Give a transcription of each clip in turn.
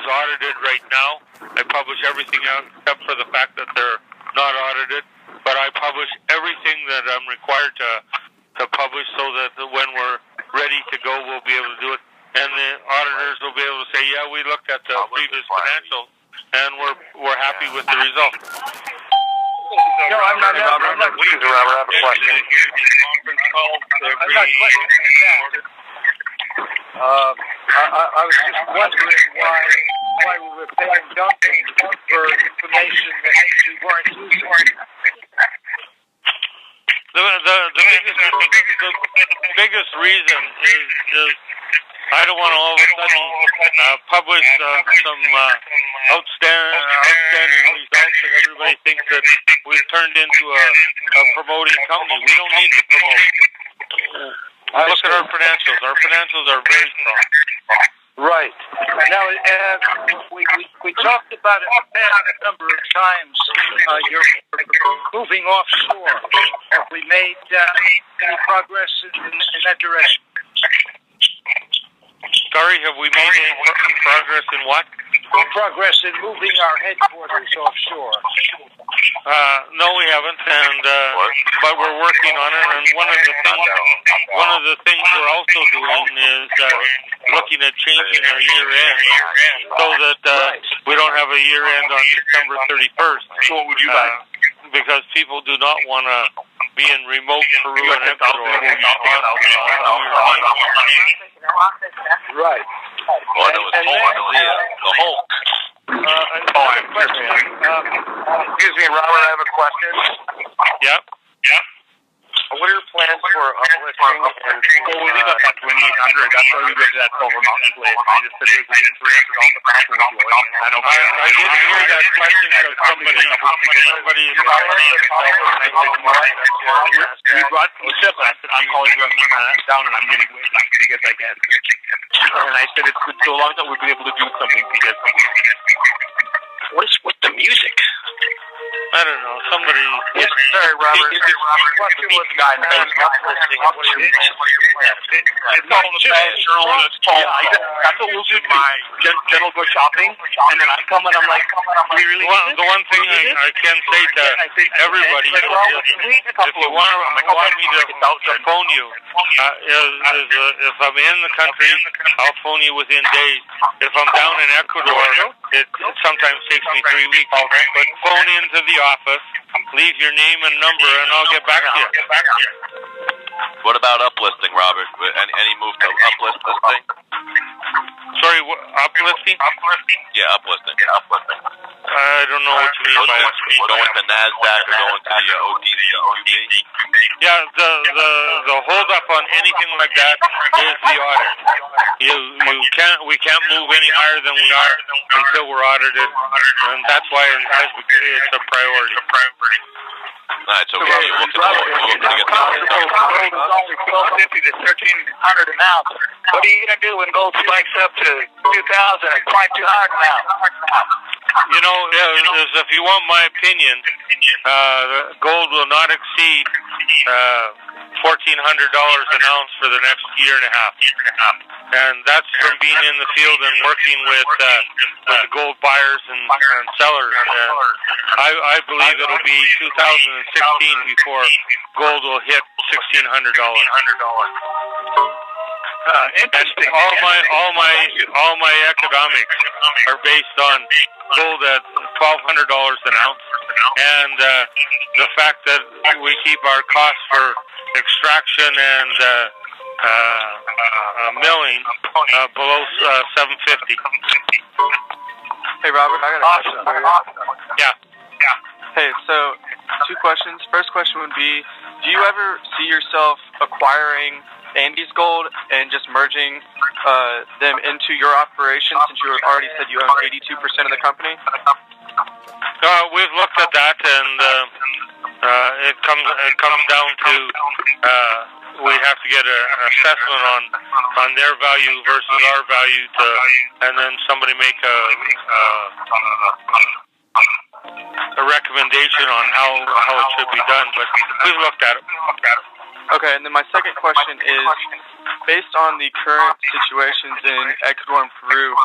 is audited right now. I publish everything out except for the fact that they're not audited. But I publish everything that I'm required to publish so that when we're ready to go, we'll be able to do it. And the auditors will be able to say, yeah, we looked at the previous financials, and we're happy with the results. No, I'm not. Robert, I have a question. I was just wondering why we were paying Duncan for information that we weren't using. The biggest reason is I don't want to all of a sudden publish some outstanding results and everybody thinks that we've turned into a promoting company. We don't need to promote. Look at our financials. Our financials are very strong. Right. Now, we talked about it in the past a number of times. You're moving offshore. Have we made any progress in that direction? Sorry, have we made any progress in what? Progress in moving our headquarters offshore. No, we haven't, but we're working on it. And one of the things we're also doing is looking at changing our year end so that we don't have a year end on December 31st. So what would you like? Because people do not want to be in remote Peru and Ecuador. Right. Oh, that was the Hulk. Excuse me, Robert, I have a question. Yep. What are your plans for uplifting and... Well, we got that 2,800. That's why we went to that Silver Mountain place. I just said it was $300 a pound with you. I know. I didn't hear that question because somebody is calling You brought the ship, and I said, I'm calling you up down, and I'm getting as big as I can. And I said, it's been so long that we've been able to do something because... What is with the music? I don't know. Somebody... Sorry, Robert. Question was the guy in the basement listening. What are your plans? It's all the best. That's what we'll do too. General go shopping, and then I come and I'm like, we really well, the one thing I can say to everybody is if you want me to phone you, if I'm in the country, I'll phone you within days. If I'm down in Ecuador, it sometimes takes me 3 weeks. But phone into the office, leave your name and number, and I'll get back to you. What about uplisting, Robert? Any move to uplist this thing? Sorry, uplifting? Yeah, uplisting. I don't know what you mean by that. Going to NASDAQ or going to the OTC? Yeah, the hold up on anything like that is the audit. We can't move any higher than we are until we're audited, and that's why it's a priority. Alright, so we're looking to get gold is only $1,250 to $1,300 an ounce. What are you going to do when gold spikes up to $2,000 and $2,200 an ounce? You know, if you want my opinion, gold will not exceed $1,400 an ounce for the next year and a half. And that's from being in the field and working with the gold buyers and sellers. And I believe it'll be 2016 before gold will hit $1,600. Interesting. All my economics are based on gold at $1,200 an ounce, and the fact that we keep our costs for extraction and milling below $750. Hey Robert, I got a question for you. Yeah. Hey, so 2 questions. First question would be, do you ever see yourself acquiring Andy's Gold and just merging them into your operation, since you already said you own 82% of the company? We've looked at that, and it comes down to we have to get an assessment on their value versus our value, and then somebody make a recommendation on how it should be done. But we've looked at it. Okay, and then my second question is, based on the current situations in Ecuador and Peru,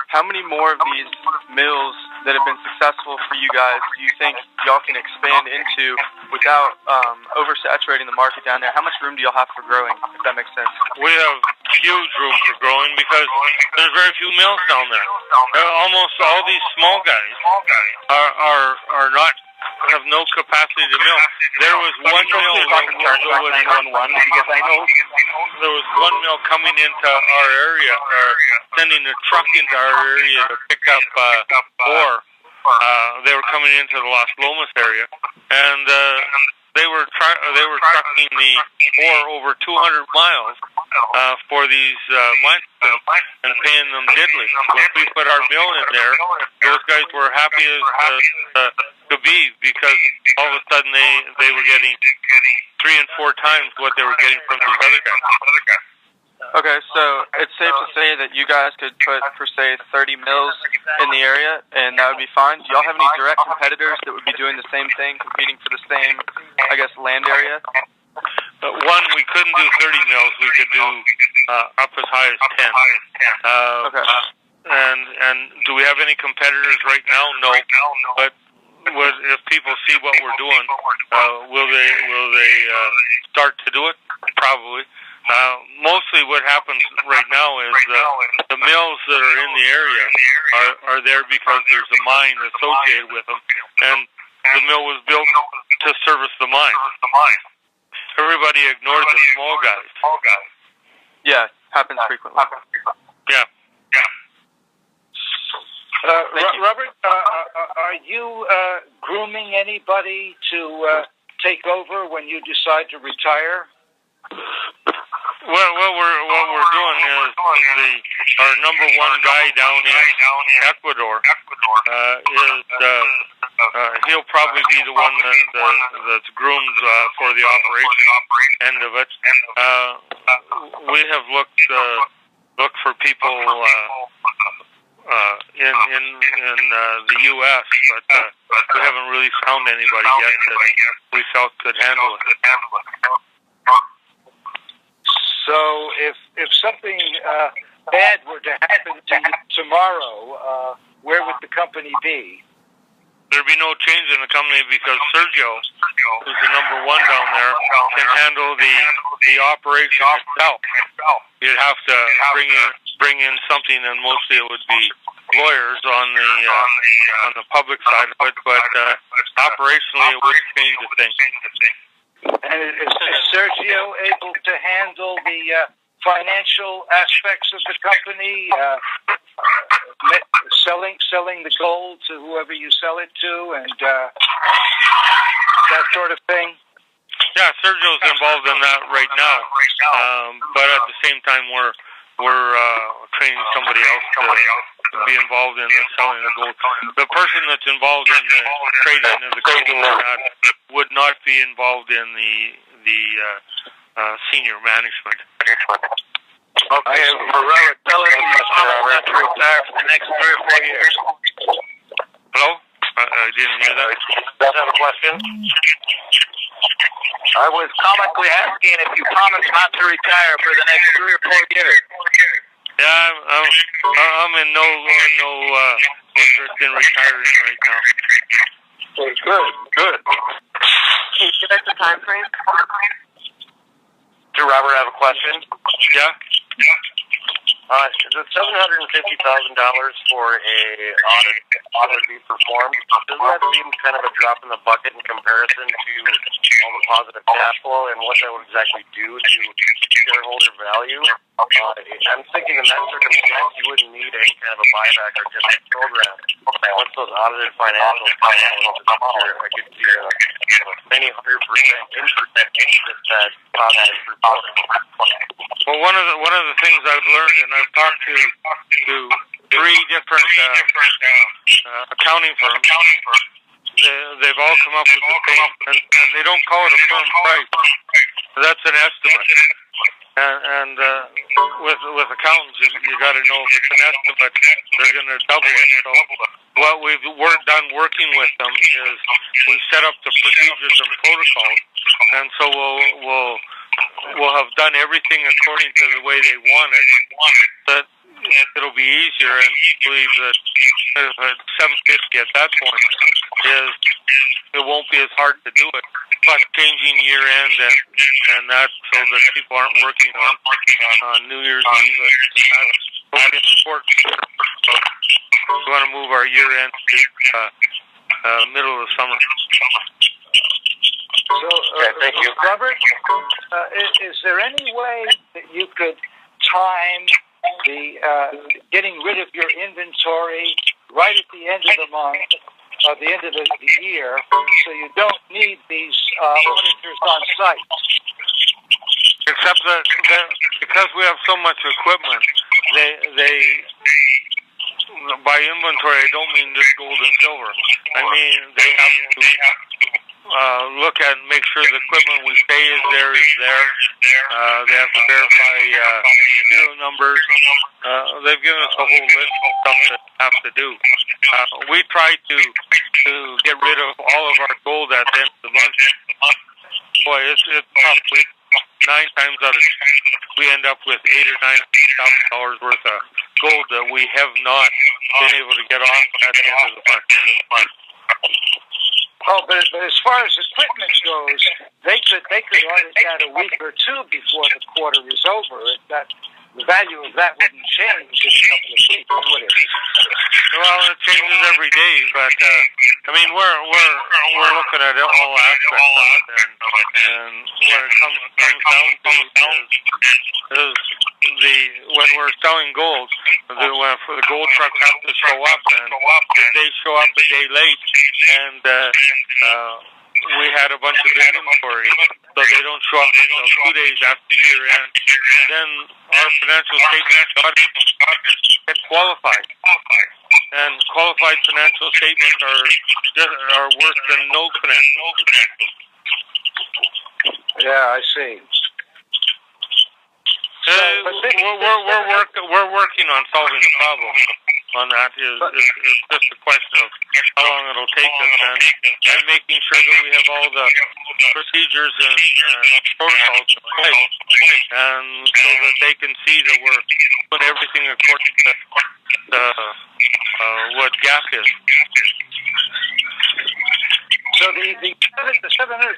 how many more of these mills that have been successful for you guys do you think y'all can expand into without oversaturating the market down there? How much room do y'all have for growing, if that makes sense? We have huge room for growing because there's very few mills down there. Almost all these small guys are not, have no capacity to mill. There was one mill there was one mill coming into our area, or sending a truck into our area to pick up ore. They were coming into the Las Lomas area, and they were trucking the ore over 200 miles for these mines and paying them diddly. When we put our mill in there, those guys were happy as could be, because all of a sudden they were getting 3 and 4 times what they were getting from these other guys. Okay, so it's safe to say that you guys could put, per se, 30 mills in the area, and that would be fine. Do y'all have any direct competitors that would be doing the same thing, competing for the same, I guess, land area? One, we couldn't do 30 mills. We could do up as high as 10. Okay. And do we have any competitors right now? No. But if people see what we're doing, will they start to do it? Probably. Mostly what happens right now is the mills that are in the area are there because there's a mine associated with them, and the mill was built to service the mine. Everybody ignored the small guys. Yeah, happens frequently. Yeah. Robert, are you grooming anybody to take over when you decide to retire? Well, what we're doing is our number one guy down in Ecuador he'll probably be the one that's groomed for the operation end of it. We have looked for people in the U.S., but we haven't really found anybody yet that we felt could handle it. So if something bad were to happen to you tomorrow, where would the company be? There'd be no change in the company because Sergio, who's the number one down there, can handle the operation itself. You'd have to bring in something, and mostly it would be lawyers on the public side of it, but operationally it wouldn't change a thing. And is Sergio able to handle the financial aspects of the company, selling the gold to whoever you sell it to, and that sort of thing? Yeah, Sergio's involved in that right now, but at the same time we're training somebody else to be involved in the selling the gold. The person that's involved in the trading of the gold would not be involved in the senior management. Okay, Robert, tell us about to retire for the next 3 or 4 years. Hello? I didn't hear that. Does have a question? I was comically asking if you promise not to retire for the next 3 or 4 years. Yeah, I'm in no interest in retiring right now. Good. Can you give us a time frame? Do Robert have a question? Yeah? Is it $750,000 for a audit to be performed? Doesn't that seem kind of a drop in the bucket in comparison to all the positive cash flow and what that would exactly do to shareholder value? I'm thinking in that circumstance you wouldn't need any kind of a buyback or dividend program. Once those audited financials come out, I could see many 100% interest that positive report. Well, one of the things I've learned, and I've talked to 3 different accounting firms, they've all come up with the same, and they don't call it a firm price. That's an estimate. And with accountants, you got to know if it's an estimate, they're going to double it. So what we've done working with them is we set up the procedures and protocols, and so we'll will have done everything according to the way they want it, that it'll be easier, and I believe that 750 at that point it won't be as hard to do it. Plus changing year end and that, so that people aren't working on New Year's Eve. That's important. We want to move our year end to middle of the summer. So, thank you, Robert. Is there any way that you could time the getting rid of your inventory right at the end of the month, or the end of the year, so you don't need these auditors on site? Except that because we have so much equipment, they by inventory, I don't mean just gold and silver. I mean they have to look at and make sure the equipment we say is there. They have to verify serial numbers. They've given us a whole list of stuff that have to do. We try to get rid of all of our gold at the end of the month. Boy, it's tough. 9 times out of 10, we end up with $8,000 or $9,000 worth of gold that we have not been able to get off at the end of the month. Oh, but as far as equipment goes, they could audit that a week or two before the quarter is over. The value of that wouldn't change in a couple of weeks, would it? Well, it changes every day, but I mean, we're looking at all aspects of it, and what it comes down to is when we're selling gold, when the gold trucks have to show up, and if they show up a day late, and we had a bunch of inventory, so they don't show up until 2 days after year end, then our financial statements get qualified. And qualified financial statements are worse than no financial statements. Yeah, I see. We're working on solving the problem. On that is just a question of how long it'll take us, and making sure that we have all the procedures and protocols in place, and so that they can see that we're doing everything according to what GAP is. So the $750,000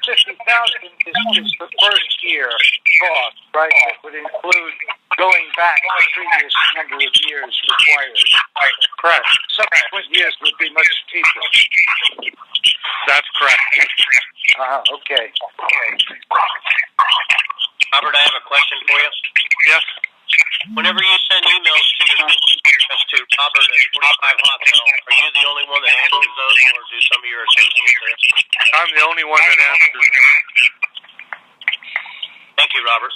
is the first year cost, right? That would include going back the previous number of years required. Correct. Subsequent years would be much cheaper. That's correct. Okay. Robert, I have a question for you. Yes. Whenever you send emails to Robert at 45 Hotmail, are you the only one that answers those, or do some of your associates there? I'm the only one that answers. Thank you, Robert.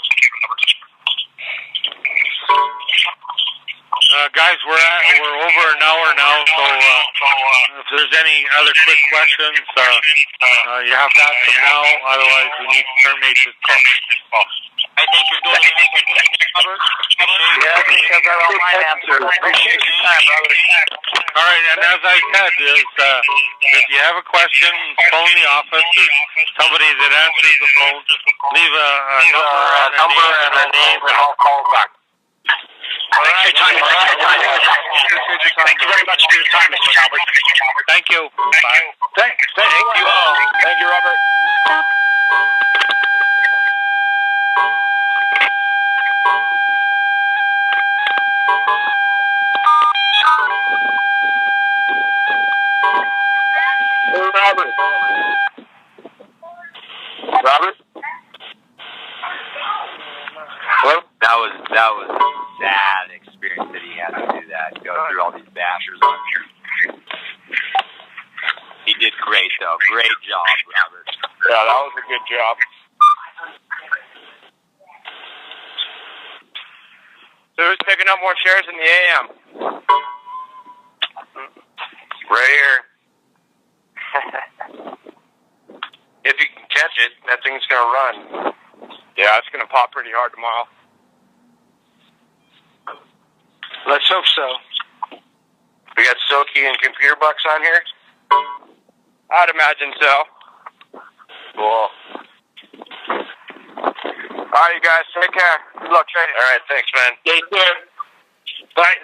Guys, we're over an hour now, so if there's any other quick questions, you have to ask them now. Otherwise, we need to terminate this call. I think you're doing the right thing, Robert. Yeah, because I don't mind answer. Appreciate your time, brother. All right, and as I said, if you have a question, phone the office. There's somebody that answers the phone. Leave a number and a name, and I'll call back. All right. Thank you very much for your time, Mr. Albert. Thank you. Bye. Thank you all. Thank you, Robert. Robert? Hello? That was a sad experience that he had to do that, go through all these bashers on here. He did great, though. Great job, Robert. Yeah, that was a good job. So who's picking up more shares in the AM? Right here. If you can catch it, that thing's going to run. Yeah, it's going to pop pretty hard tomorrow. Let's hope so. We got Silky and Computer Bucks on here? I'd imagine so. Cool. All right, you guys. Take care. Good luck trading. All right, thanks, man. Take care. Bye.